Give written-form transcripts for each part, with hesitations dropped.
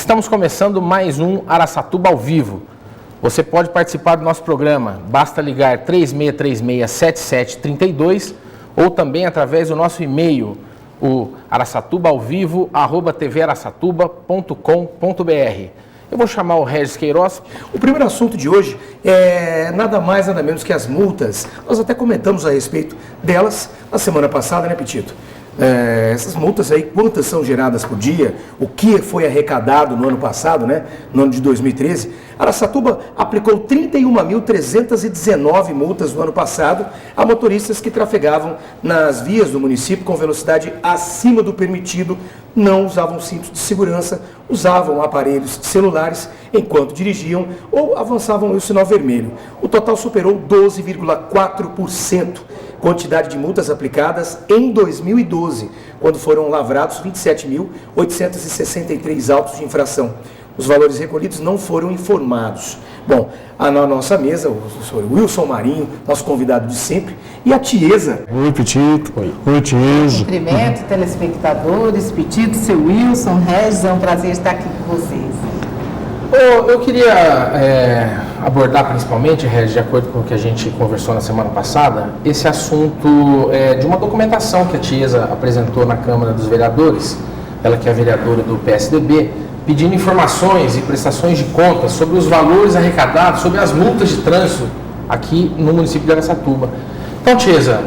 Estamos começando mais um Araçatuba ao vivo. Você pode participar do nosso programa, basta ligar 3636-7732 ou também através do nosso e-mail, o araçatubaovivo@tvaraçatuba.com.br. Eu vou chamar o Regis Queiroz. O primeiro assunto de hoje é nada mais, nada menos que as multas. Nós até comentamos a respeito delas na semana passada, né, Petito? Essas multas aí, quantas são geradas por dia, o que foi arrecadado no ano passado, né, no ano de 2013. Araçatuba aplicou 31.319 multas no ano passado a motoristas que trafegavam nas vias do município com velocidade acima do permitido, não usavam cintos de segurança, usavam aparelhos celulares enquanto dirigiam ou avançavam o sinal vermelho. O total superou 12,4%. Quantidade de multas aplicadas em 2012, quando foram lavrados 27.863 autos de infração. Os valores recolhidos não foram informados. Bom, na nossa mesa, o senhor Wilson Marinho, nosso convidado de sempre, e a Tiesa. Oi, Petito. Oi, Tiesa. Cumprimento, telespectadores, Petito, seu Wilson, Regis, é um prazer estar aqui com vocês. Eu queria abordar principalmente, Regis, de acordo com o que a gente conversou na semana passada, esse assunto de uma documentação que a Tiesa apresentou na Câmara dos Vereadores, ela que é a vereadora do PSDB, pedindo informações e prestações de contas sobre os valores arrecadados, sobre as multas de trânsito aqui no município de Araçatuba. Então, Tiesa,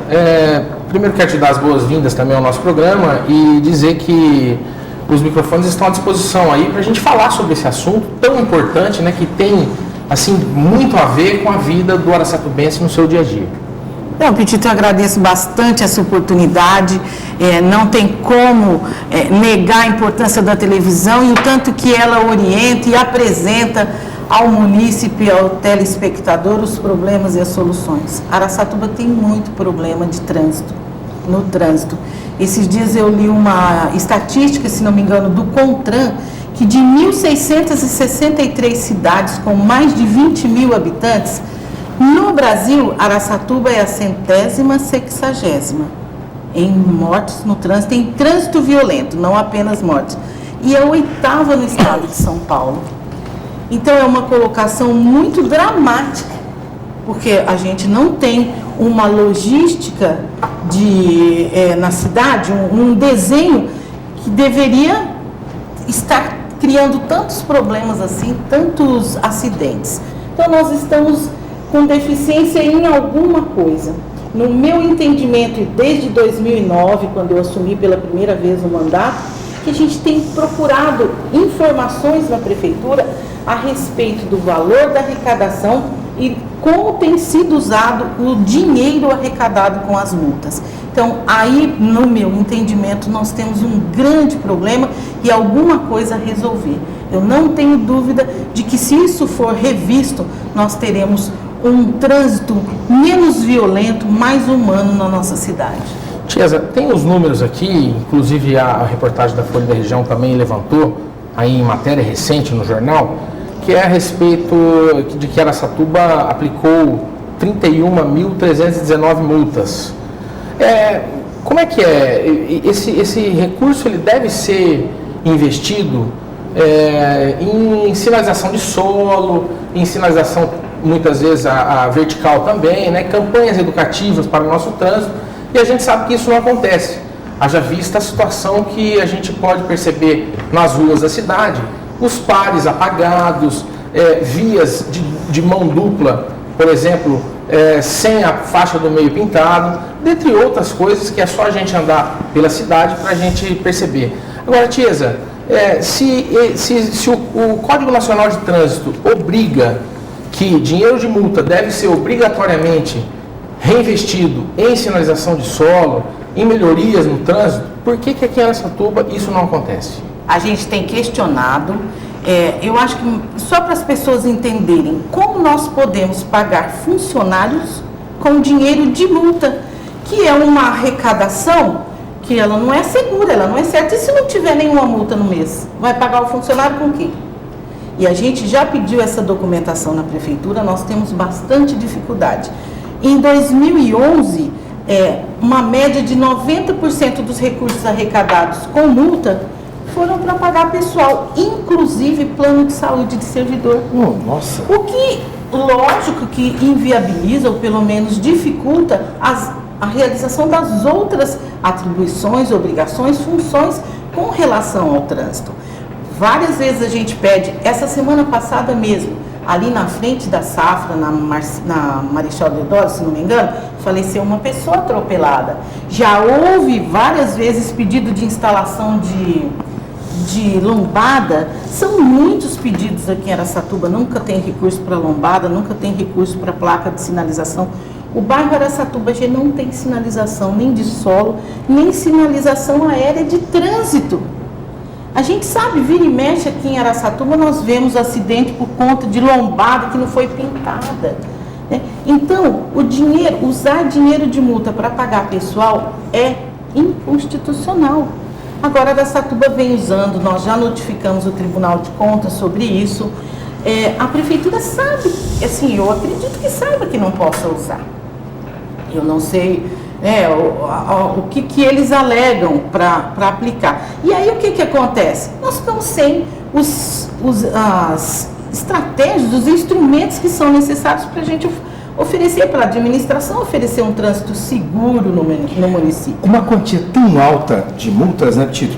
primeiro quero te dar as boas-vindas também ao nosso programa e dizer que os microfones estão à disposição aí para a gente falar sobre esse assunto tão importante, né, que tem assim muito a ver com a vida do araçatubense no seu dia a dia. Não, Petito, eu agradeço bastante essa oportunidade. Não tem como negar a importância da televisão e o tanto que ela orienta e apresenta ao munícipe, ao telespectador, os problemas e as soluções. Araçatuba tem muito problema de trânsito, no trânsito. Esses dias eu li uma estatística, se não me engano, do CONTRAN, que de 1.663 cidades com mais de 20 mil habitantes, no Brasil, Araçatuba é a 160ª em mortes no trânsito, em trânsito violento, não apenas mortes. E a 8ª no estado de São Paulo. Então é uma colocação muito dramática, porque a gente não tem uma logística na cidade, um desenho que deveria estar criando tantos problemas assim, tantos acidentes. Então nós estamos com deficiência em alguma coisa. No meu entendimento, e desde 2009, quando eu assumi pela primeira vez o mandato, que a gente tem procurado informações na prefeitura a respeito do valor da arrecadação e como tem sido usado o dinheiro arrecadado com as multas. Então, aí, no meu entendimento, nós temos um grande problema e alguma coisa a resolver. Eu não tenho dúvida de que, se isso for revisto, nós teremos um trânsito menos violento, mais humano na nossa cidade. Tiesa, tem os números aqui, inclusive a reportagem da Folha da Região também levantou, aí em matéria recente no jornal, que é a respeito de que Araçatuba aplicou 31.319 multas. Como é que é? Esse recurso ele deve ser investido em sinalização de solo, em sinalização muitas vezes a vertical também, né? Campanhas educativas para o nosso trânsito, e a gente sabe que isso não acontece. Haja vista a situação que a gente pode perceber nas ruas da cidade, os pares apagados, vias de mão dupla, por exemplo, sem a faixa do meio pintado, dentre outras coisas que é só a gente andar pela cidade para a gente perceber. Agora, Tiesa, se o Código Nacional de Trânsito obriga que dinheiro de multa deve ser obrigatoriamente reinvestido em sinalização de solo, em melhorias no trânsito, por que aqui em Araçatuba isso não acontece? A gente tem questionado, eu acho que só para as pessoas entenderem como nós podemos pagar funcionários com dinheiro de multa, que é uma arrecadação que ela não é segura, ela não é certa. E se não tiver nenhuma multa no mês, vai pagar o funcionário com o quê? E a gente já pediu essa documentação na prefeitura, nós temos bastante dificuldade. Em 2011, uma média de 90% dos recursos arrecadados com multa foram para pagar pessoal, inclusive plano de saúde de servidor. Nossa. O que, lógico, que inviabiliza ou pelo menos dificulta a realização das outras atribuições, obrigações, funções com relação ao trânsito. Várias vezes a gente pede, essa semana passada mesmo, ali na frente da Safra, na Marechal Deodoro, se não me engano, faleceu uma pessoa atropelada. Já houve várias vezes pedido de instalação de lombada. São muitos pedidos aqui em Araçatuba, nunca tem recurso para lombada, nunca tem recurso para placa de sinalização. O bairro Araçatuba já não tem sinalização nem de solo, nem sinalização aérea de trânsito. A gente sabe, vira e mexe aqui em Araçatuba, nós vemos acidente por conta de lombada que não foi pintada, né? Então, usar dinheiro de multa para pagar pessoal é inconstitucional. Agora, Araçatuba vem usando, nós já notificamos o Tribunal de Contas sobre isso. A Prefeitura sabe, assim, eu acredito que saiba que não possa usar. Eu não sei o que eles alegam para aplicar. E aí o que acontece? Nós ficamos sem as estratégias, os instrumentos que são necessários para a gente oferecer, para a administração oferecer um trânsito seguro no município. Uma quantia tão alta de multas, né, Tito?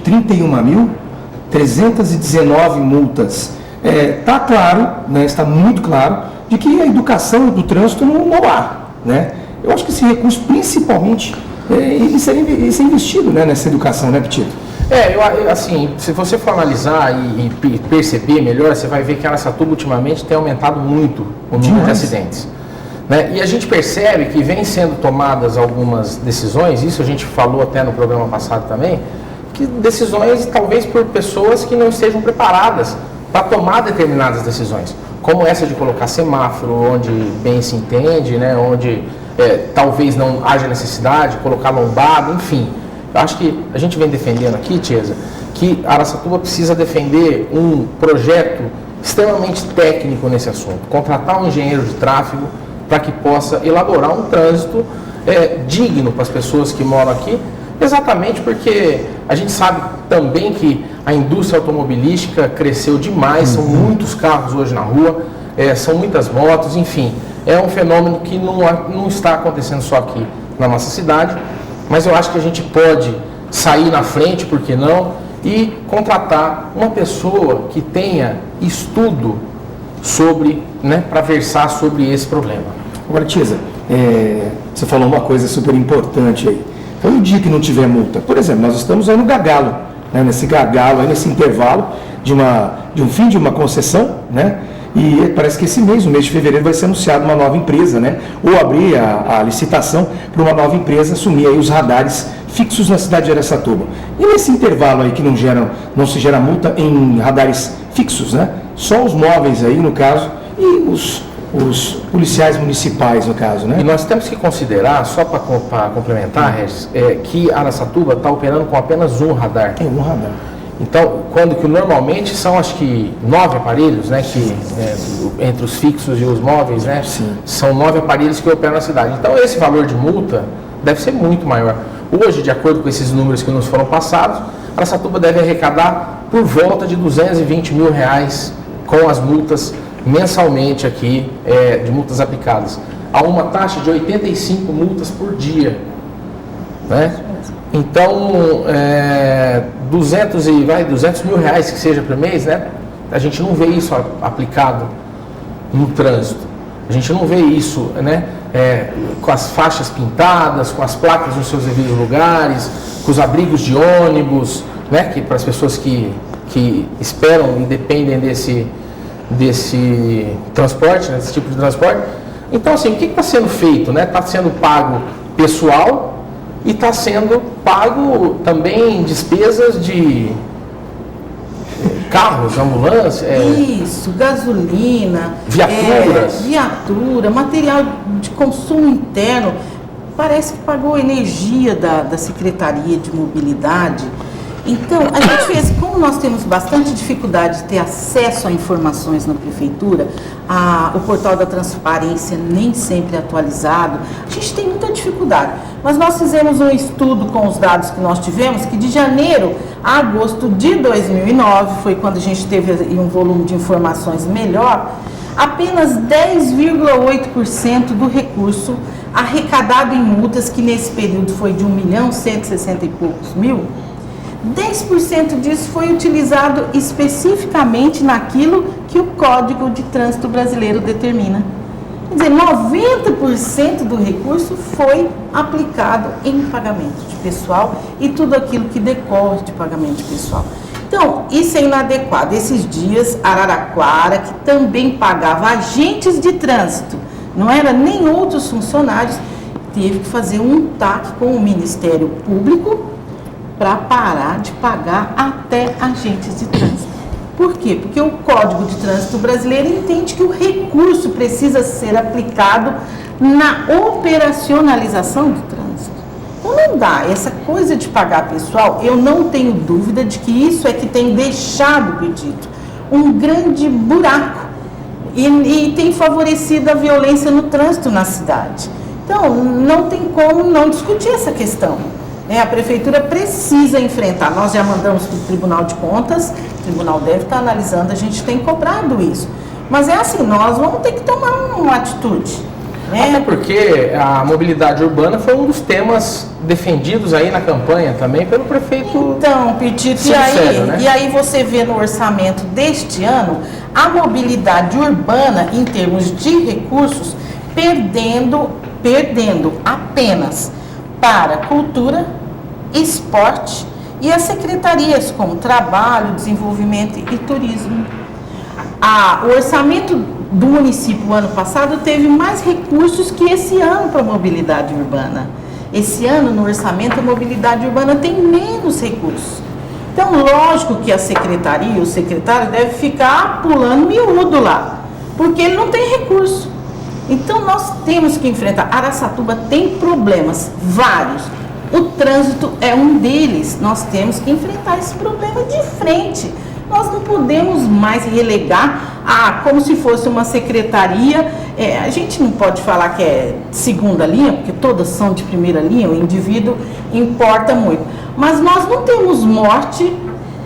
31.319 multas. Está claro, né, está muito claro, de que a educação do trânsito não há, né? Eu acho que esse recurso, principalmente, ele ser investido, né, nessa educação, né, Petito? Assim, se você for analisar e perceber melhor, você vai ver que a Araçatuba ultimamente tem aumentado muito o número de acidentes, né? E a gente percebe que vem sendo tomadas algumas decisões, isso a gente falou até no programa passado também, que decisões talvez por pessoas que não estejam preparadas para tomar determinadas decisões, como essa de colocar semáforo, onde bem se entende, né, onde talvez não haja necessidade, colocar lombada, enfim. Eu acho que a gente vem defendendo aqui, Tiesa, que a Araçatuba precisa defender um projeto extremamente técnico nesse assunto, contratar um engenheiro de tráfego para que possa elaborar um trânsito digno para as pessoas que moram aqui, exatamente porque a gente sabe também que a indústria automobilística cresceu demais, são muitos carros hoje na rua, são muitas motos, enfim. É um fenômeno que não está acontecendo só aqui na nossa cidade, mas eu acho que a gente pode sair na frente, por que não, e contratar uma pessoa que tenha estudo sobre, né, para versar sobre esse problema. Agora, Tiesa, você falou uma coisa super importante aí. Então, no dia que não tiver multa, por exemplo, nós estamos aí no gargalo, né, nesse gargalo, aí nesse intervalo de um fim de uma concessão, né? E parece que esse mês, o mês de fevereiro, vai ser anunciada uma nova empresa, né? Ou abrir a licitação para uma nova empresa assumir aí os radares fixos na cidade de Araçatuba. E nesse intervalo aí que não se gera multa em radares fixos, né? Só os móveis aí, no caso, e os policiais municipais, no caso, né? E nós temos que considerar, só para complementar, Regis, que Araçatuba está operando com apenas um radar. Tem um radar. Então, quando que normalmente são, acho que 9 aparelhos, né, que entre os fixos e os móveis, né, são 9 aparelhos que operam na cidade. Então, esse valor de multa deve ser muito maior. Hoje, de acordo com esses números que nos foram passados, Araçatuba deve arrecadar por volta de R$220 mil com as multas mensalmente aqui, de multas aplicadas. Há uma taxa de 85 multas por dia, né? Então, 200 mil reais que seja por mês, né? A gente não vê isso aplicado no trânsito. A gente não vê isso, né? Com as faixas pintadas, com as placas nos seus devidos lugares, com os abrigos de ônibus, né? Que para as pessoas que esperam e dependem desse transporte, né? Desse tipo de transporte. Então, assim, o que está sendo feito, né? Está sendo pago pessoal e está sendo pago também despesas de carros, ambulância. Isso, gasolina, viatura, material de consumo interno. Parece que pagou energia da Secretaria de Mobilidade. Então, a gente fez, como nós temos bastante dificuldade de ter acesso a informações na prefeitura, o portal da transparência nem sempre é atualizado, a gente tem muita dificuldade. Mas nós fizemos um estudo com os dados que nós tivemos, que de janeiro a agosto de 2009, foi quando a gente teve um volume de informações melhor, apenas 10,8% do recurso arrecadado em multas, que nesse período foi de 1.160 e poucos mil, 10% disso foi utilizado especificamente naquilo que o Código de Trânsito Brasileiro determina. Quer dizer, 90% do recurso foi aplicado em pagamento de pessoal e tudo aquilo que decorre de pagamento de pessoal. Então, isso é inadequado. Esses dias, Araraquara, que também pagava agentes de trânsito, não era nem outros funcionários, teve que fazer um TAC com o Ministério Público para parar de pagar até agentes de trânsito. Por quê? Porque o Código de Trânsito Brasileiro entende que o recurso precisa ser aplicado na operacionalização do trânsito. Então não dá, essa coisa de pagar pessoal, eu não tenho dúvida de que isso é que tem deixado, Pedito, um grande buraco e tem favorecido a violência no trânsito na cidade. Então não tem como não discutir essa questão. A prefeitura precisa enfrentar, nós já mandamos para o Tribunal de Contas, o tribunal deve estar analisando, a gente tem cobrado isso. Mas é assim, nós vamos ter que tomar uma atitude. Até porque a mobilidade urbana foi um dos temas defendidos aí na campanha também pelo prefeito. Então, Pedito, e aí você vê no orçamento deste ano a mobilidade urbana, em termos de recursos, perdendo apenas para cultura, esporte e as secretarias como Trabalho, Desenvolvimento e Turismo. O orçamento do município ano passado teve mais recursos que esse ano para a mobilidade urbana. Esse ano, no orçamento, a mobilidade urbana tem menos recursos. Então, lógico que a secretaria, o secretário deve ficar pulando miúdo lá, porque ele não tem recurso. Então, nós temos que enfrentar. Araçatuba tem problemas, vários. O trânsito é um deles. Nós temos que enfrentar esse problema de frente. Nós não podemos mais relegar como se fosse uma secretaria. A gente não pode falar que é segunda linha, porque todas são de primeira linha, o indivíduo importa muito. Mas nós não temos morte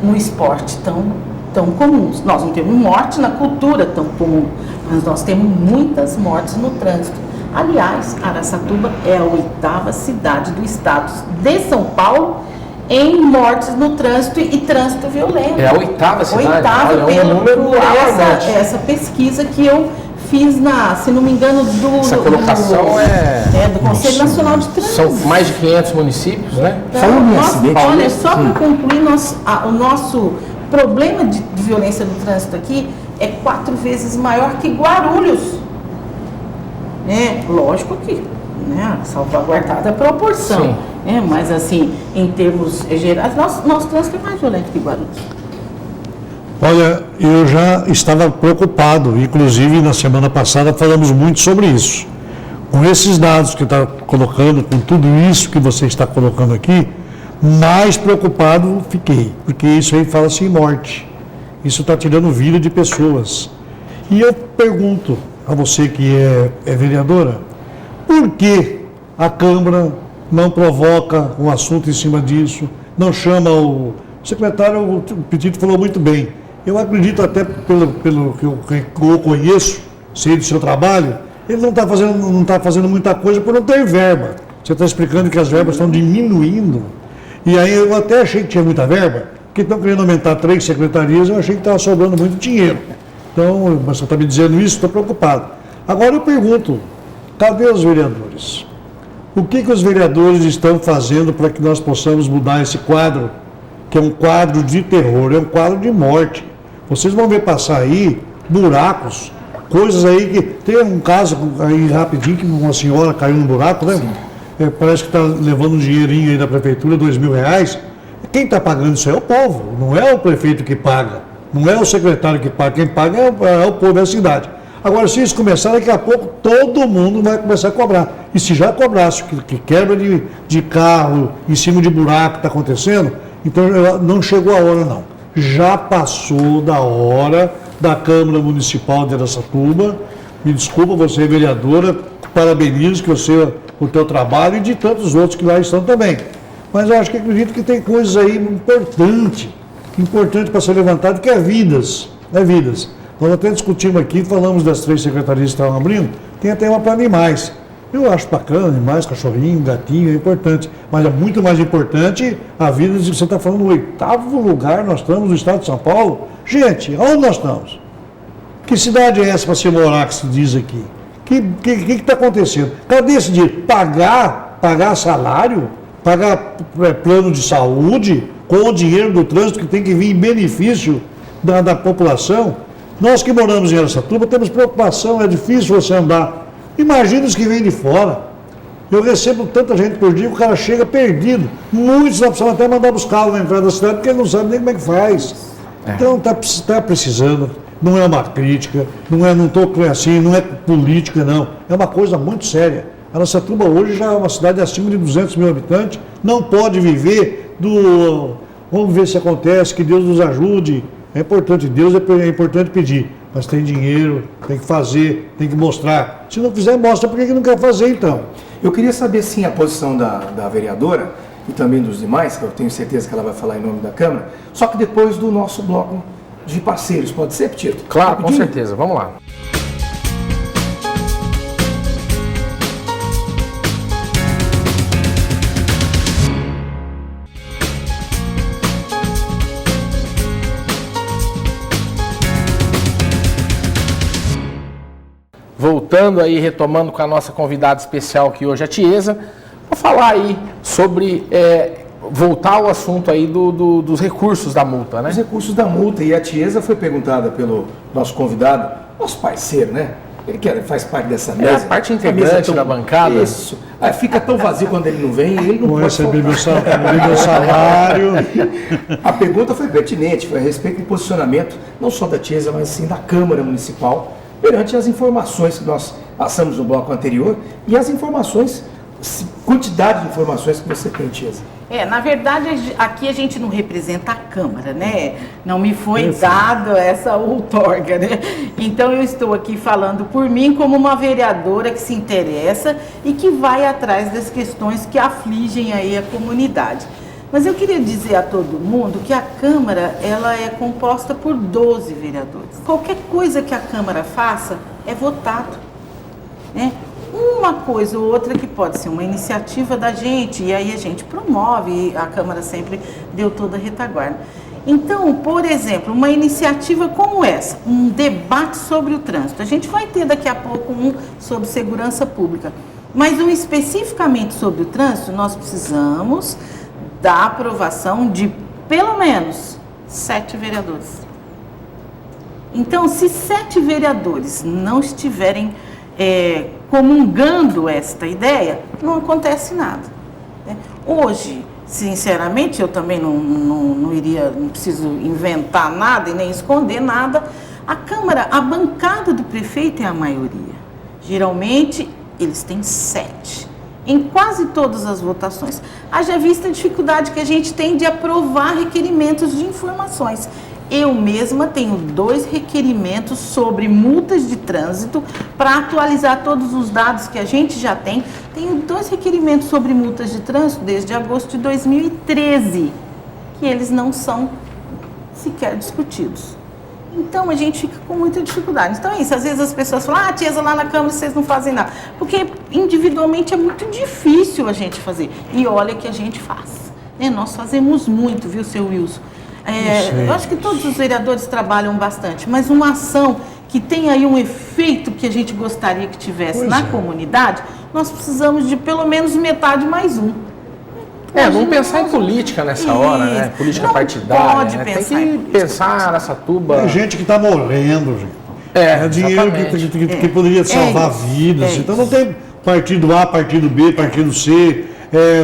no esporte tão comuns. Nós não temos morte na cultura tão comum, mas nós temos muitas mortes no trânsito. Aliás, Araçatuba é a 8ª cidade do estado de São Paulo em mortes no trânsito e trânsito violento. É a 8ª cidade? 8ª, pelo essa pesquisa que eu fiz se não me engano, essa colocação do Conselho Nacional de Trânsito. São mais de 500 municípios, né? Então, olha, só para concluir, o nosso problema de violência no trânsito aqui é 4 vezes maior que Guarulhos. Lógico que, salvaguardada a proporção. Mas assim, em termos gerais, nosso trânsito é mais violento que Guarulhos. Olha, eu já estava preocupado, inclusive na semana passada falamos muito sobre isso. Com esses dados que está colocando, com tudo isso que você está colocando aqui, mais preocupado fiquei, porque isso aí fala-se em morte. Isso está tirando vida de pessoas. E eu pergunto a você que é vereadora, por que a Câmara não provoca um assunto em cima disso, não chama o secretário, o Pedito falou muito bem. Eu acredito até pelo que eu conheço, sei do seu trabalho, ele não está fazendo muita coisa por não ter verba. Você está explicando que as verbas estão diminuindo. E aí eu até achei que tinha muita verba, porque estão querendo aumentar 3 secretarias, eu achei que estava sobrando muito dinheiro. Então, você está me dizendo isso, estou preocupado. Agora eu pergunto, cadê os vereadores? O que os vereadores estão fazendo para que nós possamos mudar esse quadro, que é um quadro de terror, é um quadro de morte? Vocês vão ver passar aí buracos, coisas aí que... Tem um caso aí rapidinho que uma senhora caiu num buraco, né? Parece que está levando um dinheirinho aí da prefeitura, R$2.000. Quem está pagando isso aí é o povo, não é o prefeito que paga, não é o secretário que paga, quem paga é o povo da cidade. Agora, se isso começar, daqui a pouco todo mundo vai começar a cobrar. E se já cobrasse, que quebra de carro em cima de buraco está acontecendo, Então não chegou a hora não. Já passou da hora da Câmara Municipal de Araçatuba. Me desculpa, você é vereadora, parabenizo que você, o teu trabalho e de tantos outros que lá estão também. Mas eu acho que acredito que tem coisas aí importante para ser levantado, que é vidas. Nós até discutimos aqui, falamos das 3 secretarias que estavam abrindo, tem até uma para animais. Eu acho bacana, animais, cachorrinho, gatinho, é importante. Mas é muito mais importante a vida de você está falando no 8º lugar, nós estamos no estado de São Paulo. Gente, onde nós estamos? Que cidade é essa para se morar, que se diz aqui? O que está acontecendo? Cadê esse dinheiro? Pagar salário? Pagar plano de saúde com o dinheiro do trânsito que tem que vir em benefício da população? Nós que moramos em Araçatuba temos preocupação, é difícil você andar. Imagina os que vêm de fora. Eu recebo tanta gente por dia que o cara chega perdido. Muitos precisam até mandar buscá-lo na entrada da cidade porque ele não sabe nem como é que faz. Então está precisando. Não é uma crítica, não estou assim, não é política, não. É uma coisa muito séria. Araçatuba hoje já é uma cidade acima de 200 mil habitantes. Não pode viver do... Vamos ver se acontece, que Deus nos ajude. É importante, Deus é importante pedir. Mas tem dinheiro, tem que fazer, tem que mostrar. Se não fizer, mostra por que não quer fazer, então. Eu queria saber, sim, a posição da vereadora e também dos demais, que eu tenho certeza que ela vai falar em nome da Câmara, só que depois do nosso bloco de parceiros. Pode ser, Petito? Claro, Rapidinho? com certeza. Vamos lá. Voltando aí, retomando com a nossa convidada especial aqui hoje, a Tiesa, vou falar aí sobre, voltar ao assunto aí dos recursos da multa, né? Os recursos da multa, e a Tiesa foi perguntada pelo nosso convidado, nosso parceiro, né? Ele faz parte dessa mesa. É a parte integrante da bancada. Isso. Aí fica tão vazio quando ele não vem, ele não Vou pode receber faltar. meu salário. A pergunta foi pertinente, foi a respeito do posicionamento, não só da Tiesa, mas sim da Câmara Municipal, perante as informações que nós passamos no bloco anterior e as informações, quantidade de informações que você tem, Tiesa. Na verdade, aqui a gente não representa a Câmara, né? Não me foi dado essa outorga, né? Então eu estou aqui falando por mim como uma vereadora que se interessa e que vai atrás das questões que afligem aí a comunidade. Mas eu queria dizer a todo mundo que a Câmara, ela é composta por 12 vereadores. Qualquer coisa que a Câmara faça é votado, né? Uma coisa ou outra que pode ser uma iniciativa da gente, e aí a gente promove, e a Câmara sempre deu toda a retaguarda. Então, por exemplo, uma iniciativa como essa, um debate sobre o trânsito, a gente vai ter daqui a pouco um sobre segurança pública, mas um especificamente sobre o trânsito, nós precisamos da aprovação de pelo menos 7 vereadores. Então, se 7 vereadores não estiverem comungando esta ideia, não acontece nada, né? Hoje, sinceramente, eu também não preciso inventar nada e nem esconder nada. A Câmara, a bancada do prefeito é a maioria. Geralmente, eles têm 7. Em quase todas as votações. Haja vista a dificuldade que a gente tem de aprovar requerimentos de informações. Eu mesma tenho 2 requerimentos sobre multas de trânsito para atualizar todos os dados que a gente já tem. Tenho 2 requerimentos sobre multas de trânsito desde agosto de 2013, que eles não são sequer discutidos. Então, a gente fica com muita dificuldade. Então, é isso. Às vezes as pessoas falam, Tiesa, lá na Câmara vocês não fazem nada. Porque, individualmente, é muito difícil a gente fazer. E olha que a gente faz, né? Nós fazemos muito, viu, seu Wilson? Eu acho que todos os vereadores trabalham bastante, mas uma ação que tem aí um efeito que a gente gostaria que tivesse na comunidade, nós precisamos de pelo menos metade mais um. Vamos pensar em política nessa hora, né? Política partidária. Pode né? pensar Tem em que pensar Araçatuba. É gente que está morrendo, gente. É dinheiro que poderia salvar vidas. Então não tem partido A, partido B, partido C,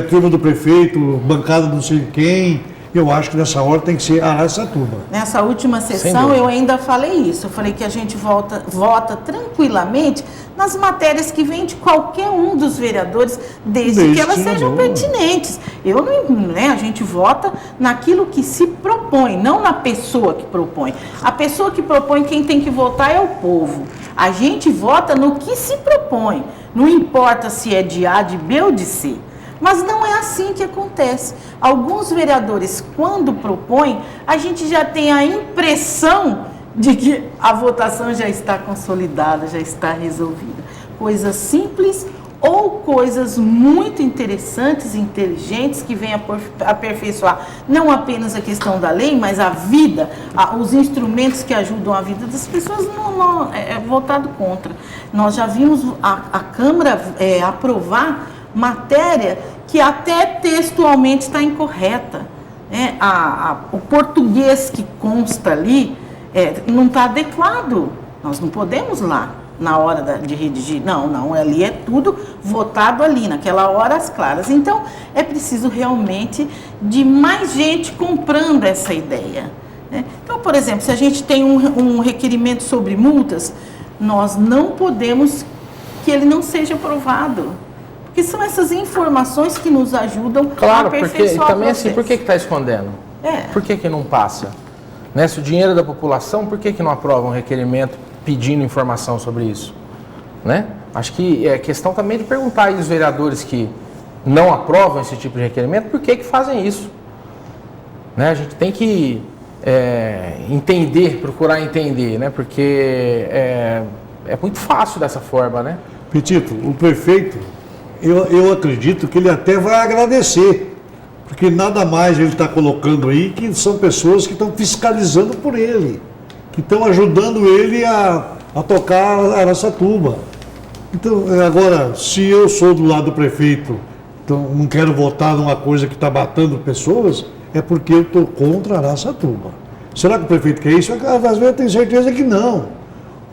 turma do prefeito, bancada não sei quem. eu acho que nessa hora tem que ser Araçatuba. Nessa última sessão eu ainda falei isso. Eu falei que a gente vota tranquilamente nas matérias que vêm de qualquer um dos vereadores, desde que elas sejam pertinentes. A gente vota naquilo que se propõe, não na pessoa que propõe. A pessoa que propõe, quem tem que votar é o povo. A gente vota no que se propõe. Não importa se é de A, de B ou de C. Mas não é assim que acontece. Alguns vereadores, quando propõem, a gente já tem a impressão de que a votação já está consolidada, já está resolvida. Coisas simples ou coisas muito interessantes, inteligentes, que vêm aperfeiçoar não apenas a questão da lei, mas a vida, os instrumentos que ajudam a vida das pessoas, não é votado contra. Nós já vimos a Câmara aprovar matéria que até textualmente está incorreta. O português que consta ali não está adequado. Nós não podemos lá, na hora de redigir. Não, ali é tudo votado ali, naquela hora, às claras. Então, é preciso realmente de mais gente comprando essa ideia. Então, por exemplo, se a gente tem um requerimento sobre multas, nós não podemos que ele não seja aprovado. Porque são essas informações que nos ajudam a aperfeiçoar também o assim, por que está escondendo? Por que não passa? Se o dinheiro é da população, por que não aprova um requerimento pedindo informação sobre isso? Acho que é questão também de perguntar aí os vereadores que não aprovam esse tipo de requerimento, por que fazem isso? A gente tem que procurar entender, porque é muito fácil dessa forma, Petito, o prefeito, eu acredito que ele até vai agradecer, porque nada mais ele está colocando aí que são pessoas que estão fiscalizando por ele, que estão ajudando ele a tocar Araçatuba. Então, agora, se eu sou do lado do prefeito, então não quero votar numa coisa que está matando pessoas, é porque eu estou contra Araçatuba. Será que o prefeito quer isso? Às vezes eu tenho certeza que não.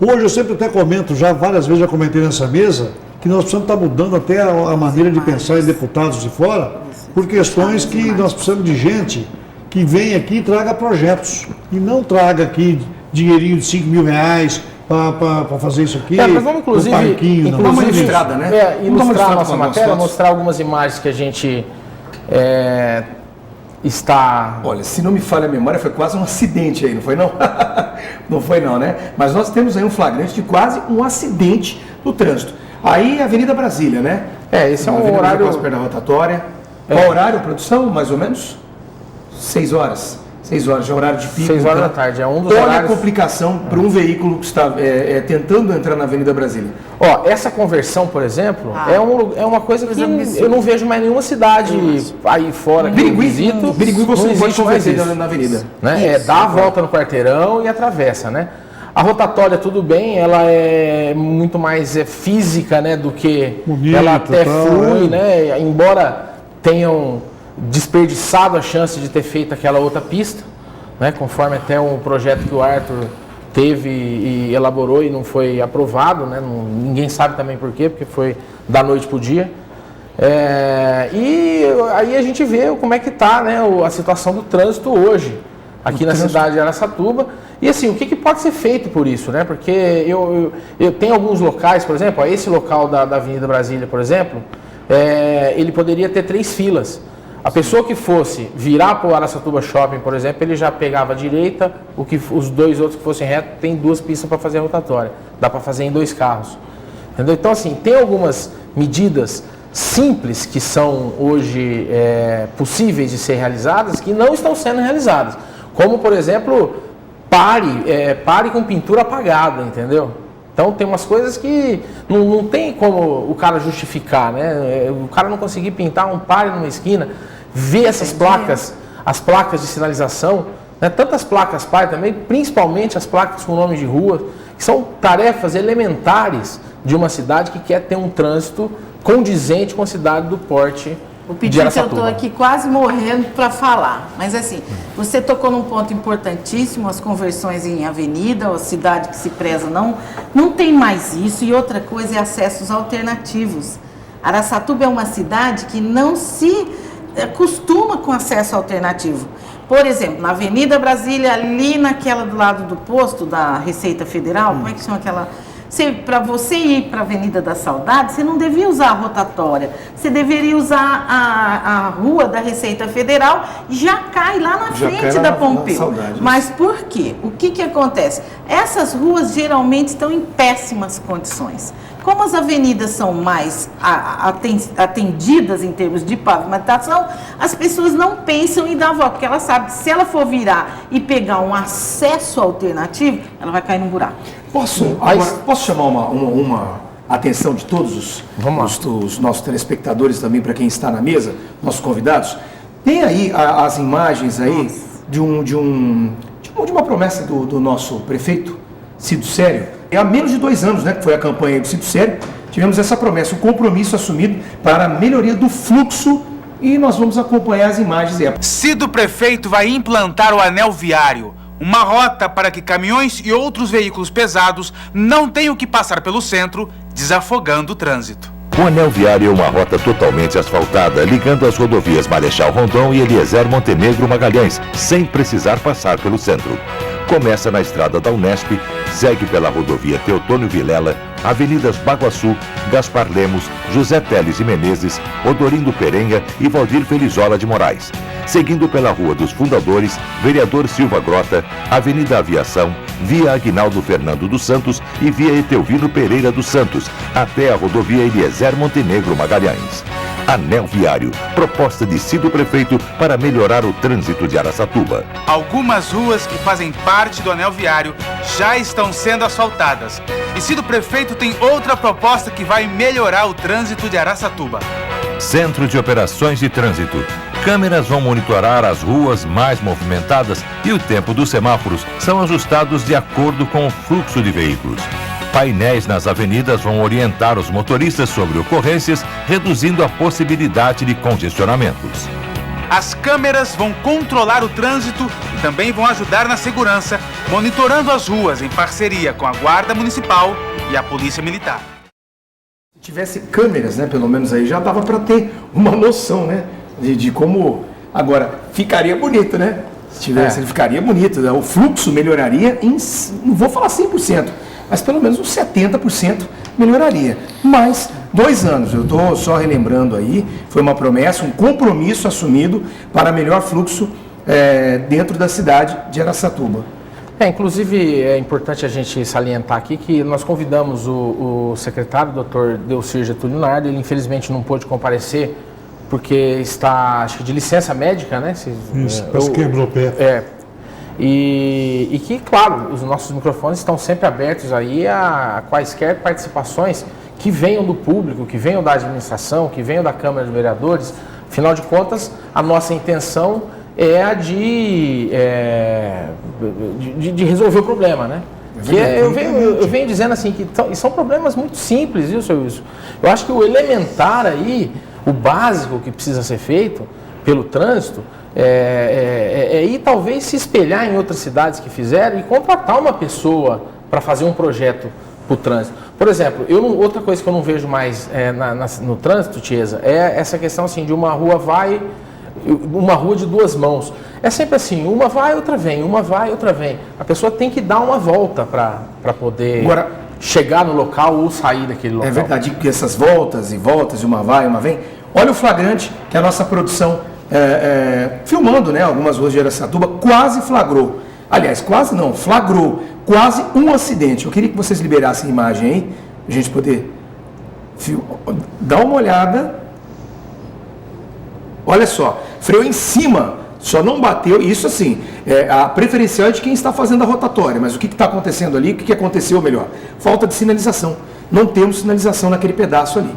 Hoje eu sempre até comento, várias vezes já comentei nessa mesa, que nós precisamos estar mudando até a maneira de pensar em deputados de fora, por questões que nós precisamos de gente que venha aqui e traga projetos, e não traga aqui dinheirinho de 5 mil reais para fazer isso aqui, mas vamos ilustrar a nossa matéria, mostrar algumas imagens que a gente está... Olha, se não me falha a memória, foi quase um acidente aí, não foi não? Não foi não, né? Mas nós temos aí um flagrante de quase um acidente no trânsito. Aí, Avenida Brasília, né? Esse é um horário... Perda rotatória. Qual horário, produção, mais ou menos? 6 horas. 6 horas, já é horário de pico. 6 horas da tarde, é um dos horários... Olha a complicação para um veículo que está tentando entrar na Avenida Brasília. Essa conversão, por exemplo, é uma coisa que eu não vejo mais nenhuma cidade aí fora que eu visito. Birigui você não pode converter na avenida. Dá a volta no quarteirão e atravessa, A rotatória, tudo bem, ela é muito mais física, do que bonito, ela até flui, embora tenham desperdiçado a chance de ter feito aquela outra pista, conforme até um projeto que o Arthur teve e elaborou e não foi aprovado, ninguém sabe também por quê, porque foi da noite para o dia. E aí a gente vê como é que está a situação do trânsito hoje, aqui na cidade de Araçatuba. E assim, o que pode ser feito por isso, Porque eu tenho alguns locais, por exemplo, esse local da Avenida Brasília, por exemplo, ele poderia ter 3 filas. A pessoa que fosse virar para o Araçatuba Shopping, por exemplo, ele já pegava a direita, os 2 outros que fossem reto, tem 2 pistas para fazer a rotatória. Dá para fazer em 2 carros. Entendeu? Então, assim, tem algumas medidas simples que são hoje possíveis de ser realizadas que não estão sendo realizadas. Como, por exemplo, pare com pintura apagada, entendeu? Então tem umas coisas que não tem como o cara justificar, O cara não conseguir pintar um pare numa esquina, ver essas placas, as placas de sinalização, tantas placas pare também, principalmente as placas com nome de rua, que são tarefas elementares de uma cidade que quer ter um trânsito condizente com a cidade do porte. O Petito, eu estou aqui quase morrendo para falar, mas assim, você tocou num ponto importantíssimo, as conversões em avenida, a cidade que se preza não tem mais isso, e outra coisa é acessos alternativos. Araçatuba é uma cidade que não se costuma com acesso alternativo. Por exemplo, na Avenida Brasília, ali naquela do lado do posto da Receita Federal, como é que chama aquela... Para você ir para a Avenida da Saudade, você não devia usar a rotatória, você deveria usar a rua da Receita Federal e já cai lá na frente da Pompeu. Mas por quê? O que acontece? Essas ruas geralmente estão em péssimas condições. Como as avenidas são mais atendidas em termos de pavimentação, as pessoas não pensam em dar a volta, porque ela sabe que se ela for virar e pegar um acesso alternativo, ela vai cair num buraco. Posso chamar uma atenção de todos os nossos telespectadores também, para quem está na mesa, nossos convidados? Tem aí as imagens aí de uma promessa do nosso prefeito, Cido Sério. Há menos de 2 anos, né, que foi a campanha do Cido Sério, tivemos essa promessa, um compromisso assumido para a melhoria do fluxo, e nós vamos acompanhar as imagens aí. Cido Prefeito vai implantar o anel viário, uma rota para que caminhões e outros veículos pesados não tenham que passar pelo centro, desafogando o trânsito. O anel viário é uma rota totalmente asfaltada, ligando as rodovias Marechal Rondon e Eliezer Montenegro Magalhães, sem precisar passar pelo centro. Começa na estrada da Unesp, segue pela rodovia Teotônio Vilela, Avenidas Baguaçu, Gaspar Lemos, José Teles e Menezes, Odorindo Perenha e Valdir Felizola de Moraes. Seguindo pela Rua dos Fundadores, Vereador Silva Grota, Avenida Aviação, Via Aguinaldo Fernando dos Santos e Via Etelvino Pereira dos Santos, até a rodovia Eliezer Montenegro Magalhães. Anel Viário, proposta de Cido Prefeito para melhorar o trânsito de Araçatuba. Algumas ruas que fazem parte do anel viário já estão sendo asfaltadas. E Cido Prefeito tem outra proposta que vai melhorar o trânsito de Araçatuba. Centro de Operações de Trânsito. Câmeras vão monitorar as ruas mais movimentadas e o tempo dos semáforos são ajustados de acordo com o fluxo de veículos. Painéis nas avenidas vão orientar os motoristas sobre ocorrências, reduzindo a possibilidade de congestionamentos. As câmeras vão controlar o trânsito e também vão ajudar na segurança, monitorando as ruas em parceria com a Guarda Municipal e a Polícia Militar. Se tivesse câmeras, né, pelo menos aí já dava para ter uma noção, né, de como... Agora, ficaria bonito, né? Se tivesse, ficaria bonito, né? O fluxo melhoraria em, não vou falar 100%, mas pelo menos uns 70% melhoraria. Mas 2 anos, eu estou só relembrando aí, foi uma promessa, um compromisso assumido para melhor fluxo dentro da cidade de Araçatuba. Inclusive é importante a gente salientar aqui que nós convidamos o secretário, o Dr. Delcir Getúlio Nardo. Ele infelizmente não pôde comparecer porque está, acho que de licença médica, né? Isso, parece que quebrou o pé. E que, claro, os nossos microfones estão sempre abertos aí a quaisquer participações que venham do público, que venham da administração, que venham da Câmara de Vereadores. Afinal de contas, a nossa intenção é a de resolver o problema, né? Eu venho dizendo assim que são problemas muito simples, viu, seu Wilson? Eu acho que o elementar aí, o básico que precisa ser feito pelo trânsito, ir talvez se espelhar em outras cidades que fizeram e contratar uma pessoa para fazer um projeto para o trânsito. Por exemplo, outra coisa que eu não vejo mais no trânsito, Tiesa, é essa questão assim, de uma rua de 2 mãos. É sempre assim, uma vai, outra vem, uma vai, outra vem. A pessoa tem que dar uma volta para poder chegar no local ou sair daquele local. É verdade que essas voltas e voltas, uma vai, uma vem. Olha o flagrante que a nossa produção, filmando, né, algumas ruas de Araçatuba, quase flagrou. Aliás, quase não, flagrou quase um acidente. Eu queria que vocês liberassem a imagem aí, a gente poder dar uma olhada. Olha só, freou em cima, só não bateu, isso assim, a preferencial é de quem está fazendo a rotatória, mas o que está acontecendo ali, o que aconteceu melhor? Falta de sinalização, não temos sinalização naquele pedaço ali.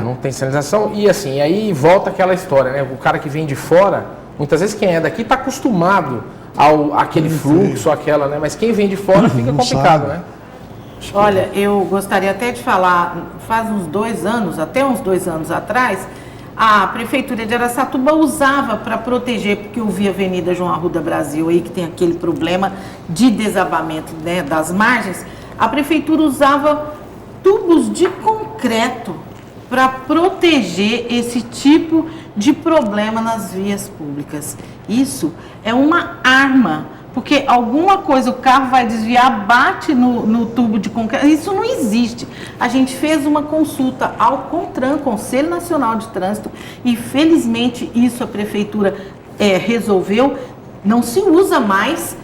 Não tem sinalização e assim, aí volta aquela história, né? O cara que vem de fora, muitas vezes quem é daqui está acostumado àquele fluxo, aquela, né? Mas quem vem de fora fica complicado, né? Olha, eu gostaria até de falar, faz uns 2 anos, até uns 2 anos atrás, a Prefeitura de Araçatuba usava para proteger, porque eu vi a Avenida João Arruda Brasil aí, que tem aquele problema de desabamento, né, das margens, a Prefeitura usava tubos de concreto para proteger esse tipo de problema nas vias públicas. Isso é uma arma, porque alguma coisa, o carro vai desviar, bate no tubo de concreto. Isso não existe. A gente fez uma consulta ao CONTRAN, Conselho Nacional de Trânsito, e felizmente isso a prefeitura resolveu. Não se usa mais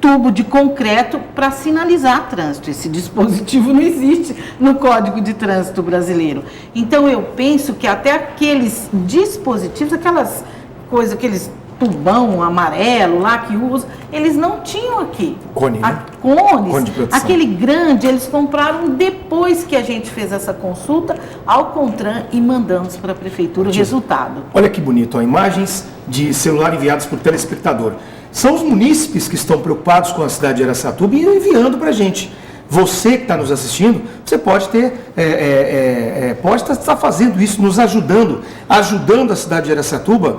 tubo de concreto para sinalizar trânsito. Esse dispositivo não existe no Código de Trânsito brasileiro. Então, eu penso que até aqueles dispositivos, aquelas coisas, aqueles tubão amarelo lá que usa, eles não tinham aqui. Cone, né? Cones, de produção. aquele grande, eles compraram depois que a gente fez essa consulta ao CONTRAN e mandamos para a prefeitura o resultado. Olha que bonito, ó, imagens de celular enviadas por telespectador. São os munícipes que estão preocupados com a cidade de Araçatuba e enviando para a gente. Você que está nos assistindo, você pode pode estar fazendo isso, nos ajudando a cidade de Araçatuba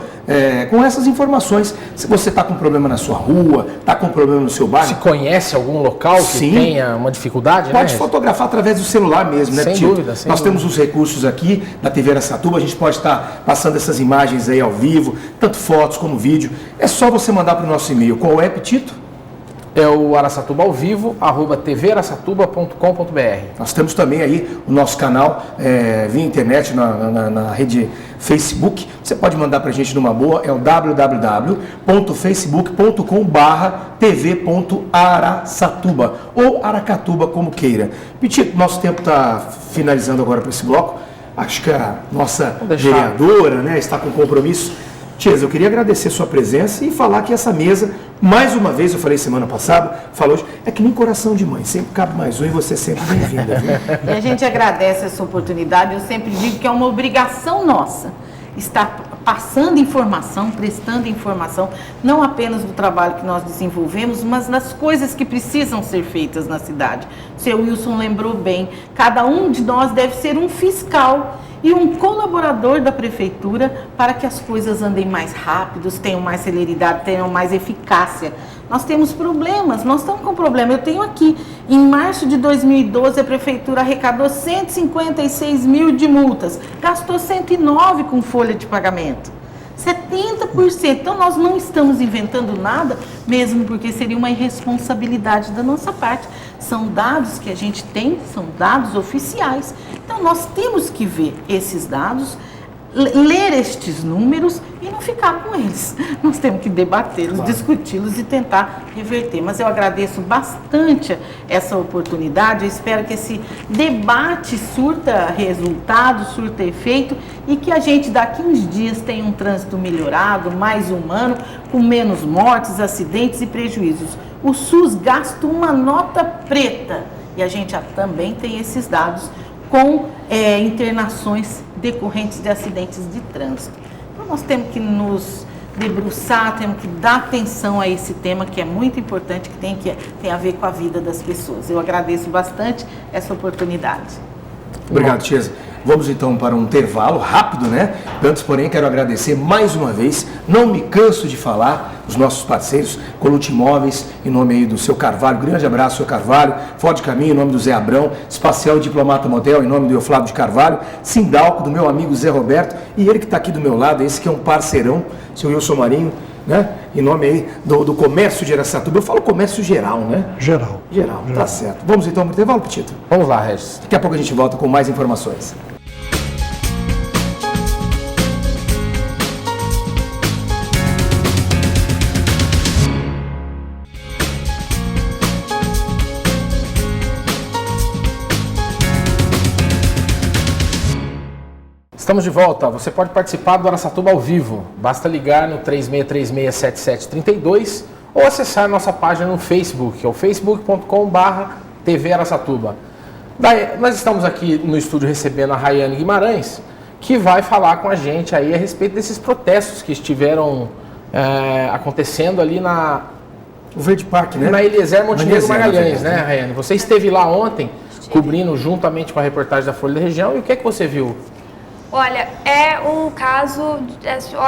com essas informações. Se você está com problema na sua rua, está com problema no seu bairro. Se conhece algum local que tenha uma dificuldade, pode fotografar através do celular mesmo, né, Sem Tito? dúvida, sem Nós dúvida. temos os recursos aqui da TV Araçatuba, a gente pode estar passando essas imagens aí ao vivo, tanto fotos como vídeo. É só você mandar para o nosso e-mail. Qual é, Tito? É o araçatubaovivo, @tvaraçatuba.com.br. Nós temos também aí o nosso canal via internet na rede Facebook. Você pode mandar para a gente numa boa, é o www.facebook.com/tv.araçatuba ou Aracatuba, como queira. Pitito, nosso tempo está finalizando agora para esse bloco. Acho que a nossa vereadora, né, está com compromisso. Tias, eu queria agradecer sua presença e falar que essa mesa, mais uma vez, eu falei semana passada, falou hoje, é que nem coração de mãe, sempre cabe mais um e você sempre bem-vinda. E a gente agradece essa oportunidade, eu sempre digo que é uma obrigação nossa estar passando informação, prestando informação, não apenas do trabalho que nós desenvolvemos, mas das coisas que precisam ser feitas na cidade. O seu Wilson lembrou bem, cada um de nós deve ser um fiscal e um colaborador da prefeitura para que as coisas andem mais rápidos, tenham mais celeridade, tenham mais eficácia. Nós temos problemas, nós estamos com problema. Eu tenho aqui, em março de 2012, a prefeitura arrecadou 156 mil de multas, gastou 109 com folha de pagamento. 70%. Então, nós não estamos inventando nada, mesmo porque seria uma irresponsabilidade da nossa parte. São dados que a gente tem, são dados oficiais. Então, nós temos que ver esses dados, ler estes números e não ficar com eles. Nós temos que debatê-los, discuti-los e tentar reverter. Mas eu agradeço bastante essa oportunidade. Eu espero que esse debate surta resultado, surta efeito e que a gente daqui uns dias tenha um trânsito melhorado, mais humano, com menos mortes, acidentes e prejuízos. O SUS gasta uma nota preta e a gente já também tem esses dados com internações decorrentes de acidentes de trânsito. Então, nós temos que nos debruçar, temos que dar atenção a esse tema que é muito importante, que tem a ver com a vida das pessoas. Eu agradeço bastante essa oportunidade. Obrigado, Tiesa. Vamos então para um intervalo rápido, né? Antes, porém, quero agradecer mais uma vez, não me canso de falar, os nossos parceiros, Colucci Imóveis, em nome aí do seu Carvalho, grande abraço, seu Carvalho, Ford Caminho, em nome do Zé Abrão, Espacial e Diplomata Motel, em nome do Euflávio de Carvalho, Sindalco, do meu amigo Zé Roberto, e ele que está aqui do meu lado, esse que é um parceirão, seu Wilson Marinho, né? Em nome aí do comércio de Araçatuba. Eu falo comércio geral, né? Geral. Geral, tá certo. Vamos então para o intervalo, Petito? Vamos lá, Regis. Daqui a pouco a gente volta com mais informações. Estamos de volta. Você pode participar do Araçatuba ao vivo. Basta ligar no 3636-7732 ou acessar nossa página no Facebook, que é o facebook.com/TV Araçatuba. Nós estamos aqui no estúdio recebendo a Rayane Guimarães, que vai falar com a gente aí a respeito desses protestos que estiveram acontecendo ali O Verde Parque, né? na Eliezer Montenegro Magalhães, né? né, Rayane? Você esteve lá ontem, cobrindo juntamente com a reportagem da Folha da Região, e o que é que você viu? Olha, é um caso,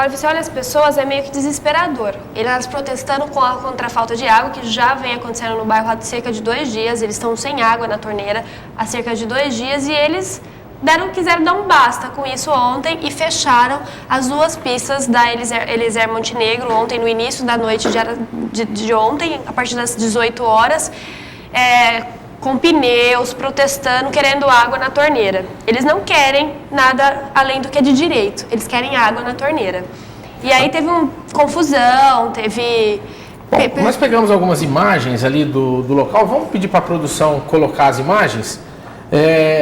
você olha as pessoas, é meio que desesperador. Elas protestando contra a falta de água, que já vem acontecendo no bairro há cerca de 2 dias, eles estão sem água na torneira há cerca de 2 dias e eles quiseram dar um basta com isso ontem e fecharam as 2 pistas da Eliezer Montenegro ontem, no início da noite de ontem, a partir das 18 horas, com pneus, protestando, querendo água na torneira. Eles não querem nada além do que é de direito, eles querem água na torneira. E aí teve confusão, teve... Bom, nós pegamos algumas imagens ali do local, vamos pedir para a produção colocar as imagens,